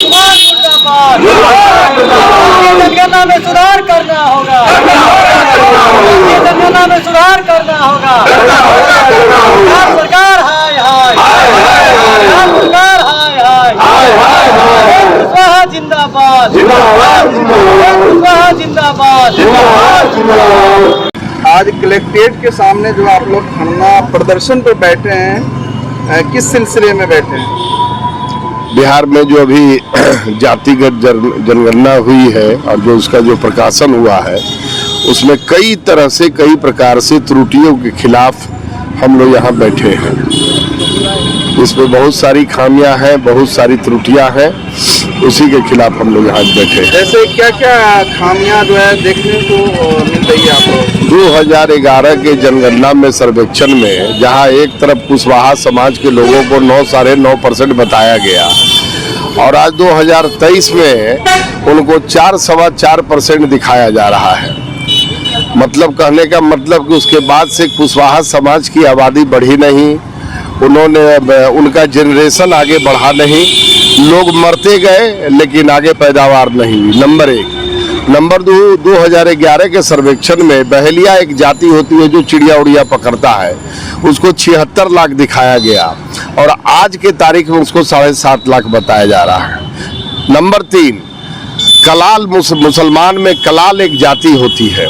जनगणना में सुधार करना होगा, जनगणना में सुधार करना होगा। सरकार हाय हाय, सरकार हाय हाय, कुशवाहा जिंदाबाद, कुशवाहा जिंदाबाद। आज कलेक्ट्रेट के सामने जो आप लोग धरना प्रदर्शन पे बैठे हैं, किस सिलसिले में बैठे हैं? बिहार में जो अभी जातिगत जनगणना हुई है और जो उसका जो प्रकाशन हुआ है, उसमें कई तरह से कई प्रकार से त्रुटियों के खिलाफ हम लोग यहाँ बैठे हैं। इसमें बहुत सारी खामियां हैं, बहुत सारी त्रुटियां हैं, उसी के खिलाफ हम लोग यहाँ बैठे हैं। जैसे क्या क्या खामियां जो है देखने को मिल रही है आपको? 2011 के जनगणना में सर्वेक्षण में जहाँ एक तरफ कुशवाहा समाज के लोगों को 9.9% बताया गया और आज 2023 में उनको 4.25% दिखाया जा रहा है। मतलब कहने का मतलब कि उसके बाद से कुशवाहा समाज की आबादी बढ़ी नहीं, उनका जनरेशन आगे बढ़ा नहीं, लोग मरते गए लेकिन आगे पैदावार नहीं हुई। नंबर 1। नंबर 2, 2011 के सर्वेक्षण में बहेलिया एक जाति होती है जो चिड़िया उड़िया पकड़ता है, उसको 76 लाख दिखाया गया और आज के तारीख में उसको 7.5 लाख बताया जा रहा है। नंबर 3, कलाल मुसलमान में कलाल एक जाति होती है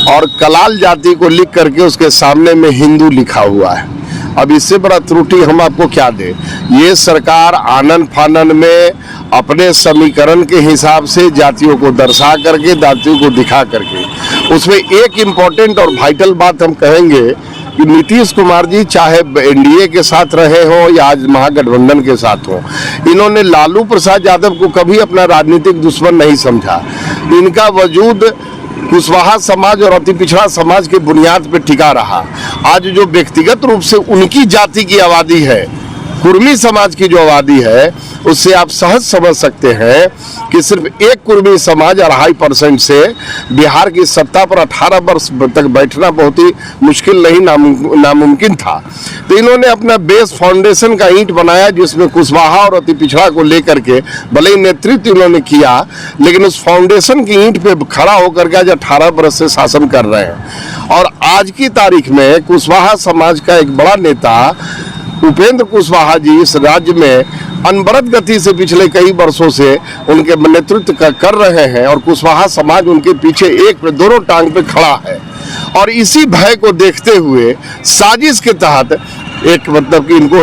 और कलाल जाति को लिख करके उसके सामने में हिंदू लिखा हुआ है। अब इससे बड़ा त्रुटि हम आपको क्या दे? ये सरकार आनन फानन में अपने समीकरण के हिसाब से जातियों को दर्शा करके, जातियों को दिखा करके, उसमें एक इम्पोर्टेंट और वाइटल बात हम कहेंगे कि नीतीश कुमार जी चाहे एनडीए के साथ रहे हों या आज महागठबंधन के साथ हों, इन्होंने लालू प्रसाद यादव को कभी अपना राजनीतिक दुश्मन नहीं समझा। इनका वजूद कुशवाहा समाज और अति पिछड़ा समाज के बुनियाद पर टिका रहा। आज जो व्यक्तिगत रूप से उनकी जाति की आबादी है, कुर्मी समाज की जो आबादी है, उससे आप सहज समझ सकते हैं कि सिर्फ एक कुर्मी समाज 2.5% से बिहार की सत्ता पर 18 वर्ष तक बैठना बहुत ही मुश्किल नहीं, नामुमकिन था। तो इन्होंने अपना बेस फाउंडेशन का ईंट बनाया जिसमें कुशवाहा और अति पिछड़ा को लेकर के भले ही नेतृत्व इन्होंने किया, लेकिन उस फाउंडेशन की ईंट पे खड़ा होकर के आज 18 वर्ष से शासन कर रहे हैं। और आज की तारीख में कुशवाहा समाज का एक बड़ा नेता उपेंद्र कुशवाहा जी इस राज्य में अनवरत गति से पिछले कई वर्षों से उनके नेतृत्व कर रहे हैं और कुशवाहा समाज उनके पीछे एक पे दोनों टांग पे खड़ा है। और इसी भय को देखते हुए साजिश के तहत एक मतलब कि इनको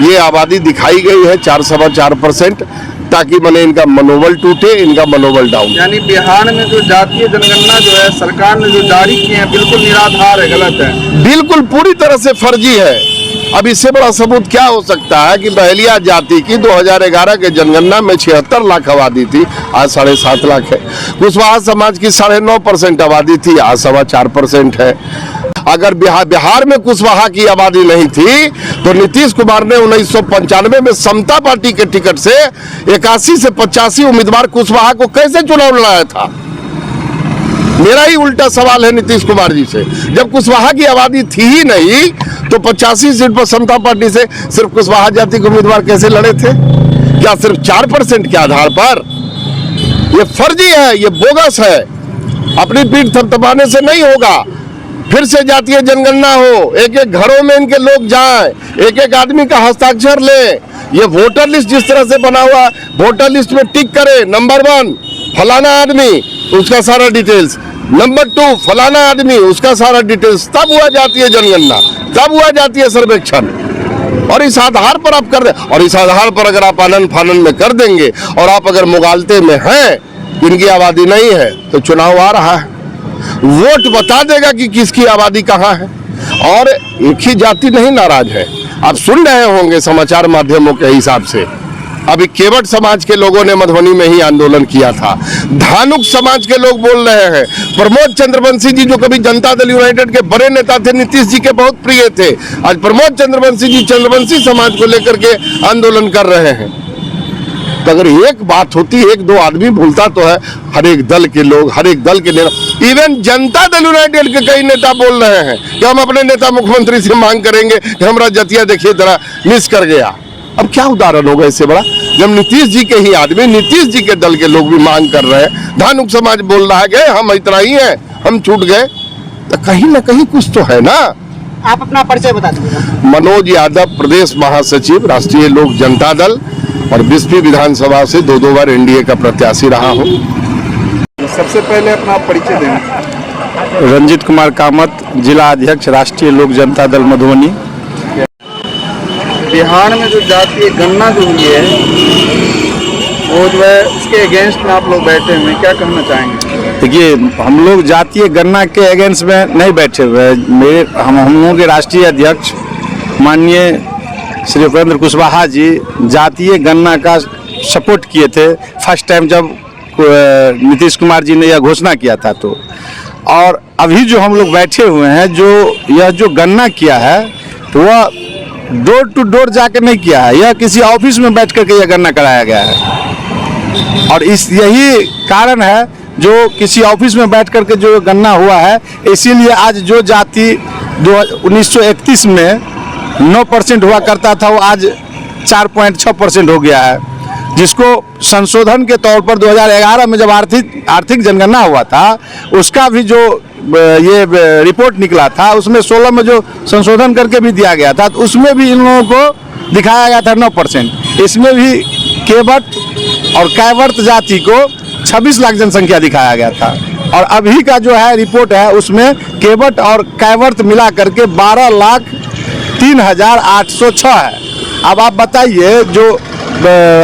ये आबादी दिखाई गई है 4.25%, ताकि मैंने इनका मनोबल टूटे, इनका मनोबल डाउन। यानी बिहार में जो जातीय जनगणना जो है सरकार ने जो जारी की है बिल्कुल निराधार है, गलत है, बिल्कुल पूरी तरह से फर्जी है। अब इससे बड़ा सबूत क्या हो सकता है कि बहेलिया जाति की 2011 के जनगणना में 76 लाख आबादी थी, आज 7.5 लाख है। कुशवाहा समाज की 9.5% आबादी थी, आज 4.25% है। अगर बिहार में कुशवाहा की आबादी नहीं थी तो नीतीश कुमार ने 1995 में समता पार्टी के टिकट से 81 से 85 उम्मीदवार कुशवाहा को कैसे चुनाव लड़ाया था? मेरा ही उल्टा सवाल है नीतीश कुमार जी से। जब कुशवाहा की आबादी थी ही नहीं तो 85 सीट पर समता पार्टी से सिर्फ कुशवाहा जाति के उम्मीदवार कैसे लड़े थे? क्या सिर्फ 4% के आधार पर? ये फर्जी है, ये बोगस है। अपनी पीठ थपथपाने से नहीं होगा। फिर से जातीय जनगणना हो, एक एक घरों में इनके लोग जाएं, एक एक आदमी का हस्ताक्षर ले। ये वोटर लिस्ट जिस तरह से बना हुआ, वोटर लिस्ट में टिक करे, नंबर 1 फलाना आदमी, उसका सारा डिटेल्स, नंबर 2 फलाना आदमी, उसका सारा डिटेल्स, तब हुआ जातीय जनगणना, तब हुआ जातीय सर्वेक्षण। और इस आधार पर आप कर रहे, और इस आधार पर अगर आप आनन फानन में कर देंगे और आप अगर मुगालते में हैं, इनकी आबादी नहीं है, तो चुनाव आ रहा है, वोट बता देगा कि किसकी आबादी कहाँ है। और एक ही जाति नहीं नाराज है। आप सुन रहे होंगे समाचार माध्यमों के हिसाब से, अभी केवट समाज के लोगों ने मधुबनी में ही आंदोलन किया था, धानुक समाज के लोग बोल रहे हैं, प्रमोद चंद्रवंशी जी जो कभी जनता दल यूनाइटेड के बड़े नेता थे, नीतीश जी के बहुत प्रिय थे, आज प्रमोद चंद्रवंशी जी चंद्रवंशी समाज को लेकर के आंदोलन कर रहे हैं। तो अगर एक बात होती, 1-2 आदमी भूलता तो है, हर एक दल के लोग, हर एक दल के नेता, इवन जनता दल यूनाइटेड के कई नेता बोल रहे हैं कि हम अपने नेता मुख्यमंत्री से मांग करेंगे कि हमारा जतिया देखिए जरा मिस कर गया। अब क्या उदाहरण होगा इससे बड़ा, जब नीतीश जी के ही आदमी, नीतीश जी के दल के लोग भी मांग कर रहे हैं, धानुक समाज बोल रहा है कि हम इतना ही हैं, हम छूट गए, तो कहीं ना कहीं कुछ तो है ना। आप अपना परिचय बता दीजिएगा। मनोज यादव, प्रदेश महासचिव, राष्ट्रीय लोक जनता दल, और 20वीं विधानसभा से 2 बार एनडीए का प्रत्याशी रहा हूँ। सबसे पहले अपना परिचय दें। रंजीत कुमार कामत, जिला अध्यक्ष, राष्ट्रीय लोक जनता दल मधुबनी। बिहार में जो जातीय गणना जो हुई है वो जो है उसके अगेंस्ट में आप लोग बैठे हुए हैं, क्या कहना चाहेंगे? देखिए, हम लोग जातीय गणना के अगेंस्ट में नहीं बैठे हुए हैं। हम लोगों के राष्ट्रीय अध्यक्ष माननीय श्री उपेंद्र कुशवाहा जी जातीय गणना का सपोर्ट किए थे फर्स्ट टाइम जब नीतीश कुमार जी ने यह घोषणा किया था। तो और अभी जो हम लोग बैठे हुए हैं, जो गणना किया है तो वह डोर टू डोर जाकर नहीं किया है, यह किसी ऑफिस में बैठ करके यह गणना कराया गया है। और यही कारण है जो किसी ऑफिस में बैठ करके जो गणना हुआ है, इसीलिए आज जो जाति 1931 में 9% हुआ करता था वो आज 4.6% हो गया है, जिसको संशोधन के तौर पर 2011 में जब आर्थिक जनगणना हुआ था उसका भी जो ये रिपोर्ट निकला था उसमें 16 में जो संशोधन करके भी दिया गया था, तो उसमें भी इन लोगों को दिखाया गया था 9%। इसमें भी केवट और कैवर्त जाति को 26 लाख जनसंख्या दिखाया गया था, और अभी का जो है रिपोर्ट है उसमें केवट और कैवर्त मिला करके 12,03,806 है। अब आप बताइए, जो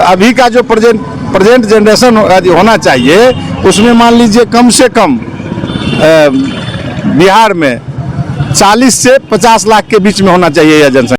अभी का जो प्रेजेंट जनरेशन होना चाहिए उसमें मान लीजिए कम से कम बिहार में 40 से 50 लाख के बीच में होना चाहिए यह जनसंख्या।